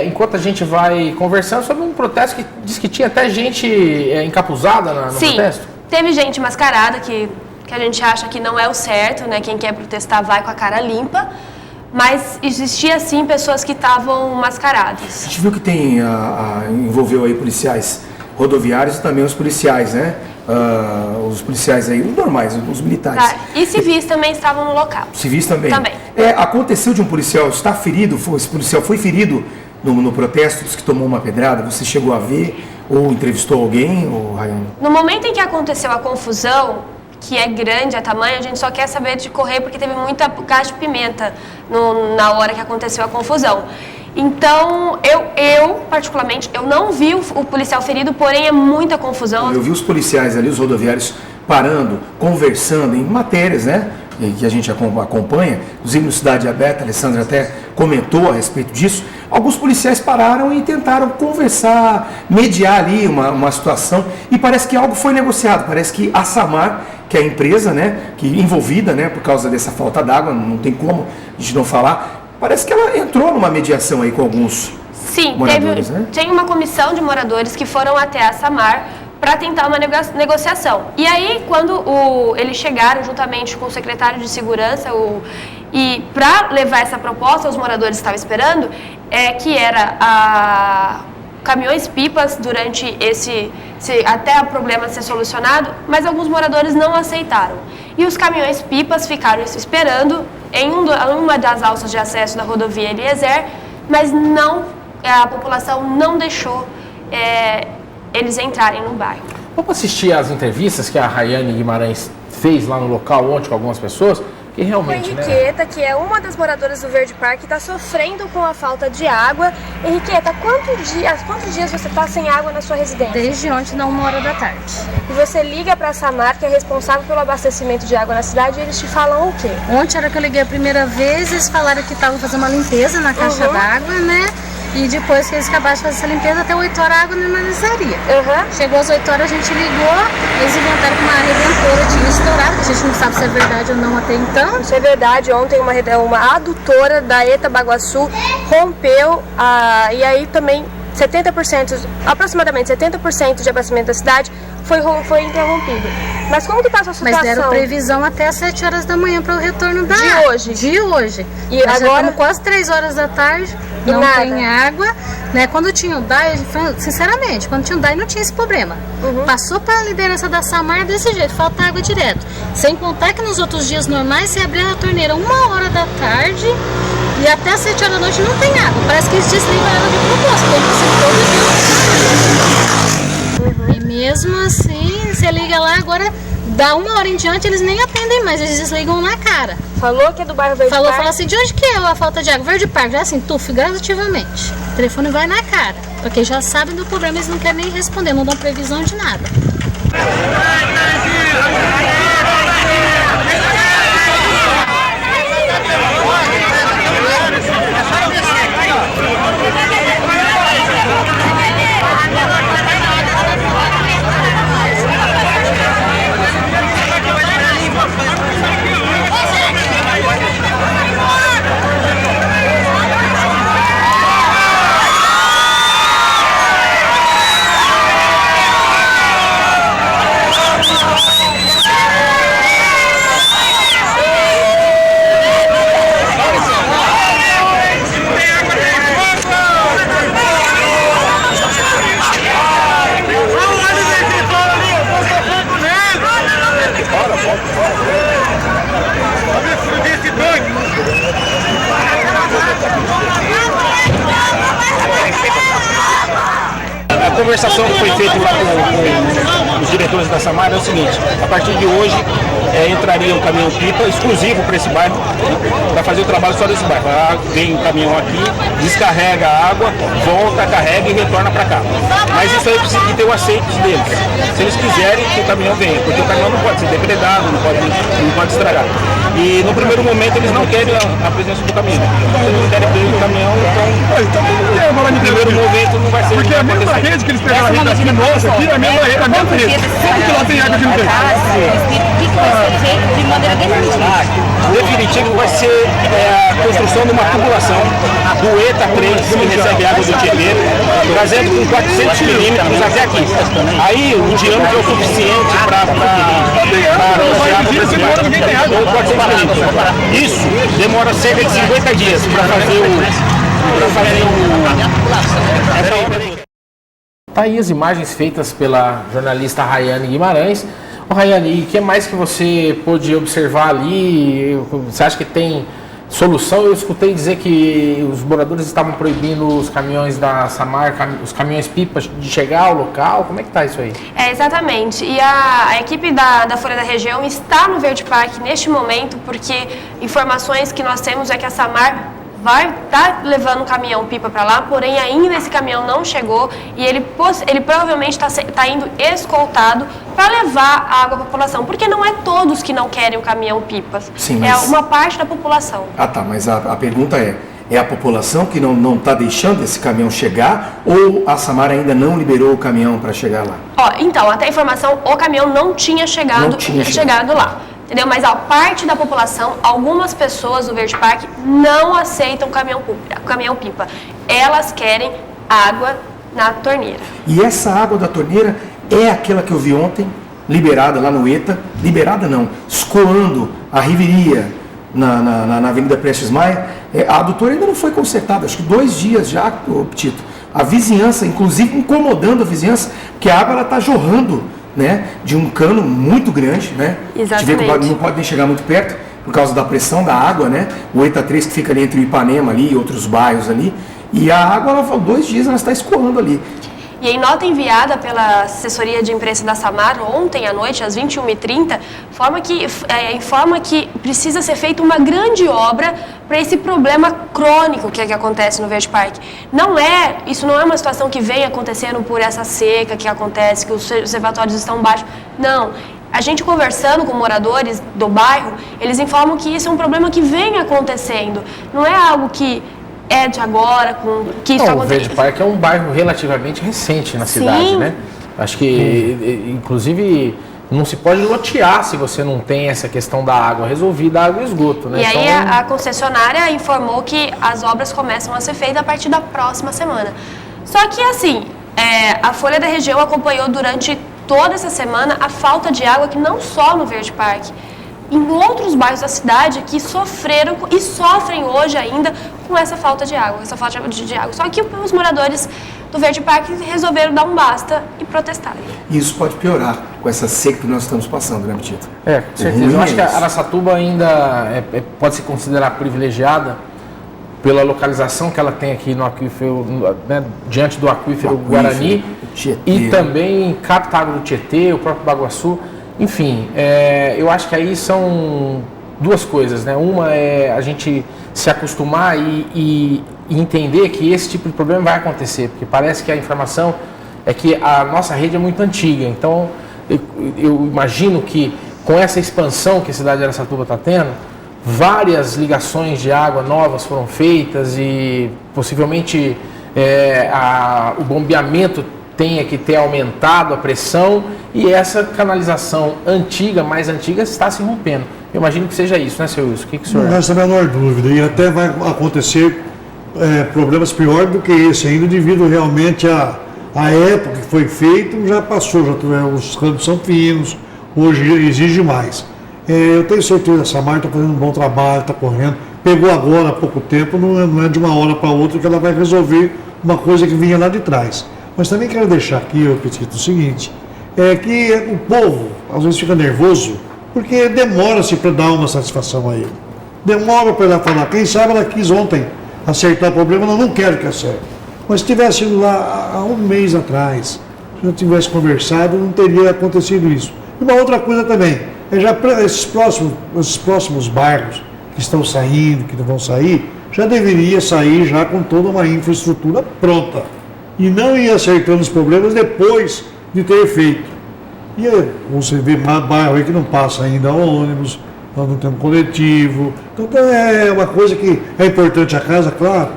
enquanto a gente vai conversando sobre um protesto que diz que tinha até gente encapuzada no protesto. Sim, teve gente mascarada que a gente acha que não é o certo, né? Quem quer protestar vai com a cara limpa. Mas existia sim pessoas que estavam mascaradas. A gente viu que envolveu aí policiais rodoviários e também os policiais, né? Os policiais aí, os normais, os militares. Tá. E civis também estavam no local. Civis também? Também. Aconteceu de um policial estar ferido, esse policial foi ferido no protesto, disse que tomou uma pedrada, você chegou a ver ou entrevistou alguém, Rayane? No momento em que aconteceu a confusão, que é grande a tamanho, a gente só quer saber de correr porque teve muita gás de pimenta na hora que aconteceu a confusão. Então, eu particularmente, eu não vi o policial ferido, porém é muita confusão. Eu vi os policiais ali, os rodoviários, parando, conversando em matérias, né? Que a gente acompanha, inclusive no Cidade Aberta, a Alessandra até comentou a respeito disso. Alguns policiais pararam e tentaram conversar, mediar ali uma situação, e parece que algo foi negociado, parece que a Samar, que é a empresa, né, que envolvida, né, por causa dessa falta d'água, não tem como a gente não falar, parece que ela entrou numa mediação aí com alguns moradores, né? Tem uma comissão de moradores que foram até a Samar para tentar uma negociação. E aí, quando eles chegaram juntamente com o secretário de segurança, e para levar essa proposta, os moradores estavam esperando, que era caminhões-pipas durante até o problema ser solucionado, mas alguns moradores não aceitaram. E os caminhões-pipas ficaram esperando em uma das alças de acesso da rodovia Eliezer, mas a população não deixou eles entrarem no bairro. Vamos assistir às entrevistas que a Rayane Guimarães fez lá no local ontem com algumas pessoas, que realmente, Henriqueta, que é uma das moradoras do Verde Parque, está sofrendo com a falta de água. Henriqueta, quantos dias você está sem água na sua residência? Desde ontem, na 1h da tarde. E você liga para a Samar, que é responsável pelo abastecimento de água na cidade, e eles te falam o quê? Ontem, era que eu liguei a primeira vez, eles falaram que estavam fazendo uma limpeza na caixa d'água, né? E depois que eles acabaram de fazer essa limpeza, até 8 horas a água normalizaria. Chegou às 8 horas, a gente ligou, eles inventaram que uma redentora tinha estourado, a gente não sabe se é verdade ou não até então. Isso é verdade, ontem uma adutora da ETA Baguaçu rompeu, e aí também aproximadamente 70% de abastecimento da cidade foi interrompido. Mas como que está a sua situação? Mas deram previsão até às 7 horas da manhã para o retorno da água. De hoje. E nós agora? Já estamos quase 3 horas da tarde, não tem água. Né? Quando tinha o DAI, sinceramente, quando tinha o DAI não tinha esse problema. Passou para a liderança da Samar desse jeito, falta água direto. Sem contar que nos outros dias normais, você abria a torneira 1h da tarde e até às 7 horas da noite não tem água. Parece que eles desligam a água de propósito, todo dia. E mesmo assim, você liga lá, agora da 1 hora em diante eles nem atendem mais, eles desligam na cara. Falou que é do bairro Verde Parque? Falou assim, de onde que é a falta de água? Verde Parque, já assim, gradativamente. O telefone vai na cara, porque já sabem do problema, eles não querem nem responder, não dão previsão de nada. A conversação que foi feita lá com os diretores da Samar é o seguinte: a partir de hoje entraria um caminhão-pipa exclusivo para esse bairro, para fazer o trabalho só desse bairro. Vem um caminhão aqui, descarrega a água, volta, carrega e retorna para cá. Mas isso aí precisa ter o aceite deles. Se eles quiserem que o caminhão venha, porque o caminhão não pode ser depredado, não pode estragar. E no primeiro momento eles não querem a presença do caminhão. Eles não querem a presença do caminhão, então no primeiro momento não vai ser. Porque a mesma rede que eles pegaram a rede daqui nossa aqui, a mesma rede. Como que lá tem água aqui no tempo? O que vai ser feito de maneira definitiva? Definitivo vai ser a construção de uma tubulação do ETA 3 que recebe água do Tietê, trazendo com 400 milímetros até aqui. Aí o diâmetro é o suficiente para isso demora cerca de 50 dias para fazer essa obra. Tá aí as imagens feitas pela jornalista Rayane Guimarães. Ô Rayane, o que mais que você pôde observar ali? Você acha que tem solução? Eu escutei dizer que os moradores estavam proibindo os caminhões da Samar, os caminhões-pipas de chegar ao local. Como é que tá isso aí? Exatamente. E a equipe da Folha da Região está no Verde Parque neste momento, porque informações que nós temos é que a Samar vai estar levando um caminhão-pipa para lá, porém ainda esse caminhão não chegou e ele provavelmente está indo escoltado para levar água à população, porque não é todos que não querem o caminhão-pipa, é uma parte da população. Ah tá, mas a pergunta é a população que não está deixando esse caminhão chegar ou a Samar ainda não liberou o caminhão para chegar lá? Então, até a informação, o caminhão não tinha chegado lá. Entendeu? Mas a parte da população, algumas pessoas do Verde Parque não aceitam caminhão-pipa. Elas querem água na torneira. E essa água da torneira é aquela que eu vi ontem, liberada lá no ETA, liberada não, escoando a Riveria na Avenida Prestes Maia. A adutora ainda não foi consertada, acho que 2 dias já, Tito. A vizinhança, inclusive incomodando a vizinhança, porque a água está jorrando, né, de um cano muito grande, né? Exatamente. Não pode nem chegar muito perto por causa da pressão da água, né? O ETA 3 que fica ali entre o Ipanema ali e outros bairros ali. E a água, ela falou, 2 dias ela está escoando ali. E em nota enviada pela assessoria de imprensa da Samar ontem à noite, às 21h30, informa que precisa ser feita uma grande obra para esse problema crônico que acontece no Verde Parque. Isso não é uma situação que vem acontecendo por essa seca que acontece, que os reservatórios estão baixos. Não. A gente conversando com moradores do bairro, eles informam que isso é um problema que vem acontecendo. Não é algo que é de agora, que está acontecendo. O Verde Parque é um bairro relativamente recente na cidade, né? Acho que, inclusive, não se pode lotear se você não tem essa questão da água resolvida, água e esgoto, né? E aí a concessionária informou que as obras começam a ser feitas a partir da próxima semana. Só que, assim, a Folha da Região acompanhou durante toda essa semana a falta de água, que não só no Verde Parque, em outros bairros da cidade que sofreram e sofrem hoje ainda com essa falta de água, Só que os moradores do Verde Parque resolveram dar um basta e protestar. E isso pode piorar com essa seca que nós estamos passando, né, Tito? Com certeza. Eu acho que a Araçatuba ainda pode se considerar privilegiada pela localização que ela tem aqui no aquífero, né, diante do aquífero Guarani, e também capta água do Tietê, o próprio Baguaçu. Enfim, eu acho que aí são 2 coisas, né? Uma é a gente se acostumar e entender que esse tipo de problema vai acontecer, porque parece que a informação é que a nossa rede é muito antiga. Então, eu imagino que com essa expansão que a cidade de Araçatuba está tendo, várias ligações de água novas foram feitas e possivelmente o bombeamento tenha que ter aumentado a pressão e essa canalização mais antiga está se rompendo. Eu imagino que seja isso, né, seu Wilson? O que o senhor acha? Não resta a menor dúvida. E até vai acontecer problemas piores do que esse ainda, devido realmente à época que foi feito, já passou, os campos são finos, hoje exige mais. Eu tenho certeza que a Samar está fazendo um bom trabalho, está correndo, pegou agora há pouco tempo, não é de uma hora para outra que ela vai resolver uma coisa que vinha lá de trás. Mas também quero deixar aqui, Petito, o seguinte, que o povo às vezes fica nervoso porque demora-se para dar uma satisfação a ele. Demora para ela falar. Quem sabe ela quis ontem acertar o problema, ela não quer que acerte. Mas se tivesse ido lá há 1 mês atrás, se não tivesse conversado, não teria acontecido isso. E uma outra coisa também, já esses próximos bairros que estão saindo, que não vão sair, já deveria sair já com toda uma infraestrutura pronta. E não ir acertando os problemas depois de ter feito. E aí, você vê bairro aí que não passa ainda ônibus, nós não temos coletivo. Então é uma coisa que é importante a casa, claro,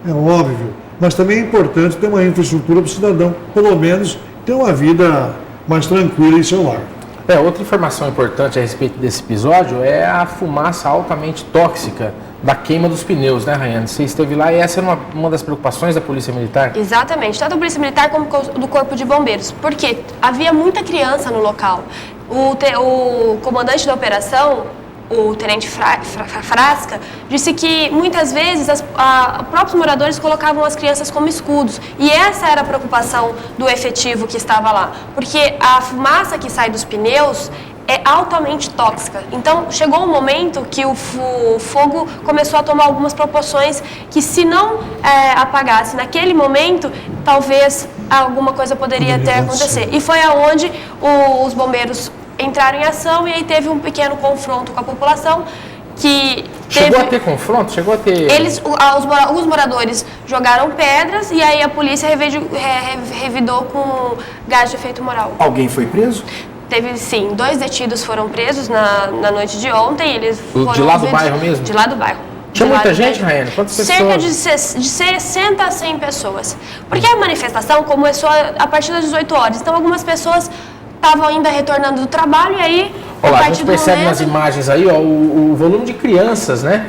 é óbvio. Mas também é importante ter uma infraestrutura para o cidadão, pelo menos ter uma vida mais tranquila em seu lar. Outra informação importante a respeito desse episódio é a fumaça altamente tóxica da queima dos pneus, né, Rayane? Você esteve lá e essa era uma das preocupações da Polícia Militar? Exatamente, tanto da Polícia Militar como do Corpo de Bombeiros, porque havia muita criança no local. O comandante da operação, o tenente Frasca, disse que muitas vezes os próprios moradores colocavam as crianças como escudos. E essa era a preocupação do efetivo que estava lá. Porque a fumaça que sai dos pneus é altamente tóxica. Então, chegou um momento que o fogo começou a tomar algumas proporções que, se não apagasse naquele momento, talvez alguma coisa poderia ter acontecido. E foi aonde os bombeiros entraram em ação e aí teve um pequeno confronto com a população que Chegou a ter confronto? Chegou a ter... Os moradores jogaram pedras e aí a polícia revidou com gás de efeito moral. Alguém foi preso? Teve, sim, 2 detidos foram presos na noite de ontem. Eles foram de lá do bairro mesmo? De lá do bairro. Tinha muita gente, Rayane? Quantas pessoas? Cerca de 60 a 100 pessoas. Porque a manifestação começou a partir das 18 horas. Então, algumas pessoas estavam ainda retornando do trabalho e aí... Olha lá, a gente percebe nas imagens aí, ó, o volume de crianças, né?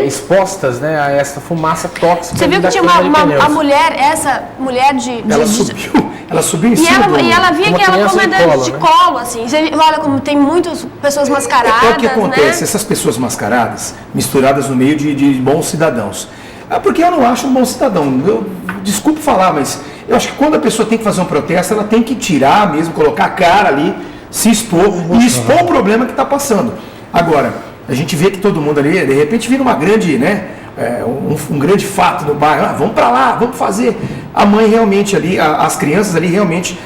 Expostas, né, a essa fumaça tóxica. Você viu que tinha a mulher, essa mulher Ela subiu em cima e ela via que ela comandante de colo, assim. Você olha como tem muitas pessoas mascaradas, o que acontece? Né? Essas pessoas mascaradas, misturadas no meio de bons cidadãos. Porque eu não acho um bom cidadão. Desculpe falar, mas eu acho que quando a pessoa tem que fazer um protesto, ela tem que tirar mesmo, colocar a cara ali, se expor e expor o problema que está passando. Agora, a gente vê que todo mundo ali, de repente, vira uma grande, né, um grande fato no bairro. Vamos para lá, vamos fazer. A mãe realmente ali, as crianças ali realmente,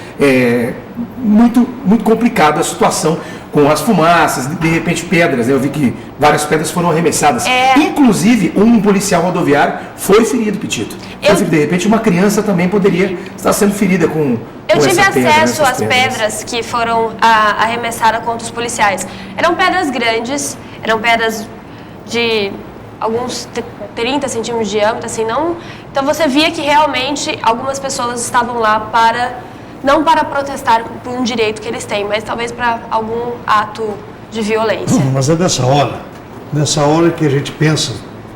muito, muito complicada a situação com as fumaças, de repente pedras. Eu vi que várias pedras foram arremessadas. Inclusive, um policial rodoviário foi ferido, Pitito. De repente, uma criança também poderia estar sendo ferida com Eu tive acesso às pedras que foram arremessadas contra os policiais. Eram pedras grandes, eram pedras de alguns 30 centímetros de diâmetro, assim, não... Então você via que realmente algumas pessoas estavam lá não para protestar por um direito que eles têm, mas talvez para algum ato de violência. Mas é nessa hora que a gente pensa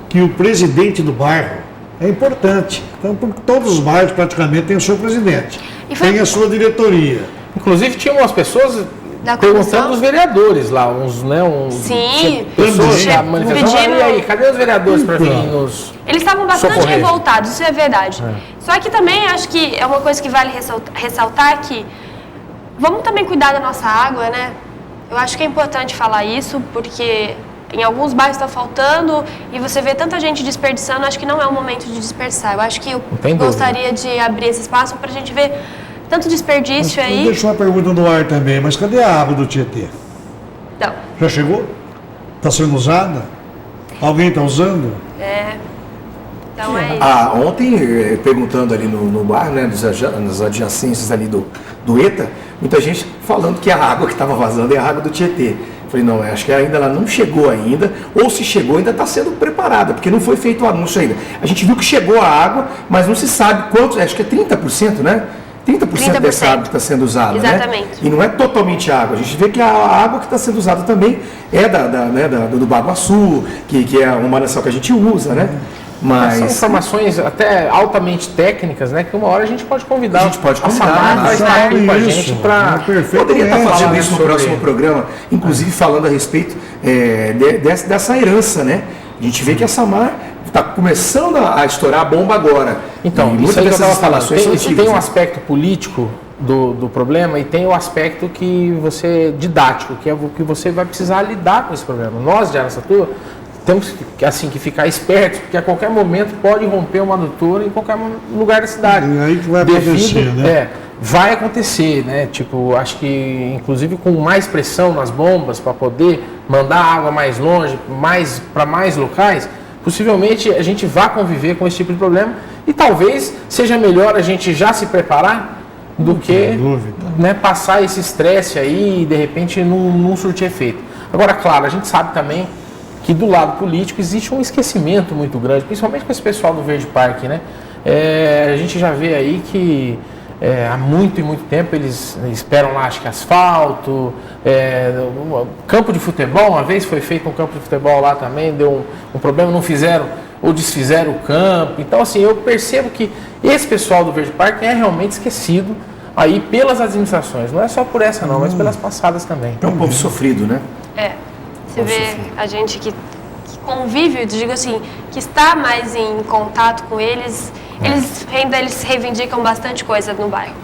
que o presidente do bairro é importante. Então, todos os bairros praticamente têm o seu presidente, tem a sua diretoria. Inclusive tinha umas pessoas perguntando os vereadores lá, Sim, pessoas da manifestação. E aí, cadê os vereadores para virem nos Eles estavam bastante socorrer? Revoltados, isso é verdade. Só que também acho que é uma coisa que vale ressaltar que vamos também cuidar da nossa água, né? Eu acho que é importante falar isso, porque em alguns bairros está faltando e você vê tanta gente desperdiçando, acho que não é o momento de desperdiçar. Eu acho que eu gostaria de abrir esse espaço para a gente ver tanto desperdício aí. Deixa uma pergunta no ar também, mas cadê a água do Tietê? Não. Já chegou? Está sendo usada? Alguém está usando? Então é isso. Ontem, perguntando ali no bar, né, nas adjacências ali do ETA, muita gente falando que a água que estava vazando é a água do Tietê. Falei, não, acho que ainda ela não chegou ainda, ou se chegou ainda está sendo preparada, porque não foi feito o anúncio ainda. A gente viu que chegou a água, mas não se sabe quanto, acho que é 30%, né? 30% dessa água que está sendo usada. Exatamente. Né? E não é totalmente água. A gente vê que a água que está sendo usada também é do Baguaçu, que é um manancial que a gente usa, né? Mas são informações até altamente técnicas, né? Que uma hora a gente pode convidar. A Samar para estar aqui com a gente para poderia estar fazendo isso no próximo programa, inclusive falando a respeito dessa herança, né? A gente vê que a Samar está começando a estourar a bomba agora. Então, e isso aí que eu estava falando. Tem um né? aspecto político do problema e tem o aspecto que didático, que é o que você vai precisar lidar com esse problema. Nós de Araçatuba temos que ficar espertos, porque a qualquer momento pode romper uma adutora em qualquer lugar da cidade. E aí que vai acontecer, né? vai acontecer, né? Tipo, acho que inclusive com mais pressão nas bombas para poder mandar água mais longe, para mais locais, possivelmente a gente vai conviver com esse tipo de problema e talvez seja melhor a gente já se preparar do que, né, passar esse estresse aí e de repente não surtir efeito. Agora, claro, a gente sabe também que do lado político existe um esquecimento muito grande, principalmente com esse pessoal do Verde Parque, né? A gente já vê aí que há muito e muito tempo eles esperam lá, acho que asfalto, campo de futebol, uma vez foi feito um campo de futebol lá também, deu um problema, não fizeram ou desfizeram o campo. Então, assim, eu percebo que esse pessoal do Verde Parque é realmente esquecido aí pelas administrações, não é só por essa não, mas pelas passadas também. É um povo sofrido, né? Você vê a gente que convive, eu digo assim, que está mais em contato com eles, eles reivindicam bastante coisa no bairro.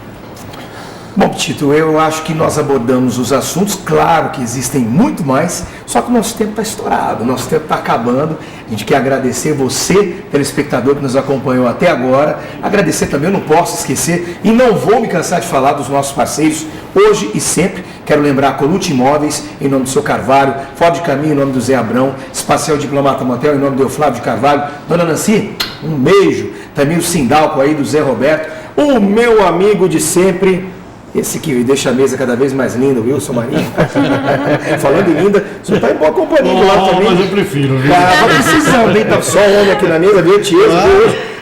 Bom, Tito, eu acho que nós abordamos os assuntos, claro que existem muito mais, só que o nosso tempo está estourado, o nosso tempo está acabando. A gente quer agradecer você, telespectador que nos acompanhou até agora, agradecer também, eu não posso esquecer, e não vou me cansar de falar dos nossos parceiros, hoje e sempre. Quero lembrar a Colucci Imóveis, em nome do seu Carvalho, Ford Caminho, em nome do Zé Abrão, Espacial Diplomata Motel, em nome do Flávio de Carvalho. Dona Nancy, um beijo. Também o Sindalco aí do Zé Roberto, o meu amigo de sempre, esse que deixa a mesa cada vez mais linda, Wilson Marinho. Falando em linda, você está em boa companhia do lado também. Mas eu prefiro, viu? Tá precisando, hein? Tá só homem aqui na mesa, viu?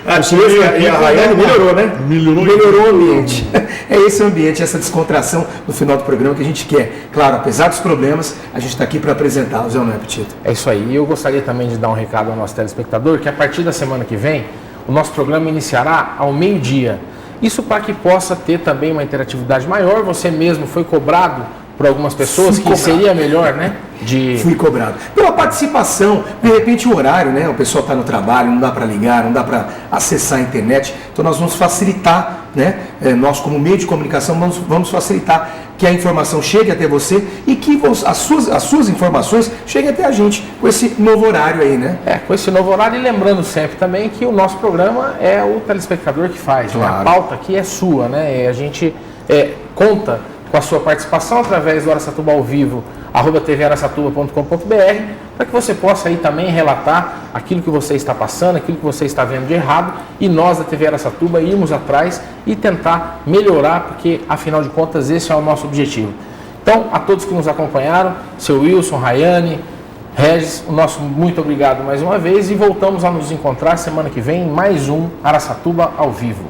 A Tiesa e a Rayane melhorou, né? Melhorou o ambiente. É esse o ambiente, essa descontração no final do programa que a gente quer. Claro, apesar dos problemas, a gente está aqui para apresentá-los, não é, Petito? É isso aí. E eu gostaria também de dar um recado ao nosso telespectador, que a partir da semana que vem, o nosso programa iniciará ao meio-dia. Isso para que possa ter também uma interatividade maior. Você mesmo foi cobrado por algumas pessoas que seria melhor, né? Fui cobrado. Pela participação, de repente o horário, né? O pessoal está no trabalho, não dá para ligar, não dá para acessar a internet. Então nós vamos facilitar, né? Nós como meio de comunicação vamos facilitar que a informação chegue até você e que as suas informações cheguem até a gente com esse novo horário aí, né? Com esse novo horário, e lembrando sempre também que o nosso programa é o telespectador que faz, claro. Né? A pauta aqui é sua, né? E a gente conta com a sua participação através do Araçatuba ao vivo, @tvaraçatuba.com.br, para que você possa aí também relatar aquilo que você está passando, aquilo que você está vendo de errado, e nós da TV Araçatuba irmos atrás e tentar melhorar, porque afinal de contas esse é o nosso objetivo. Então, a todos que nos acompanharam, seu Wilson, Rayane, Regis, o nosso muito obrigado mais uma vez, e voltamos a nos encontrar semana que vem em mais um Araçatuba ao vivo.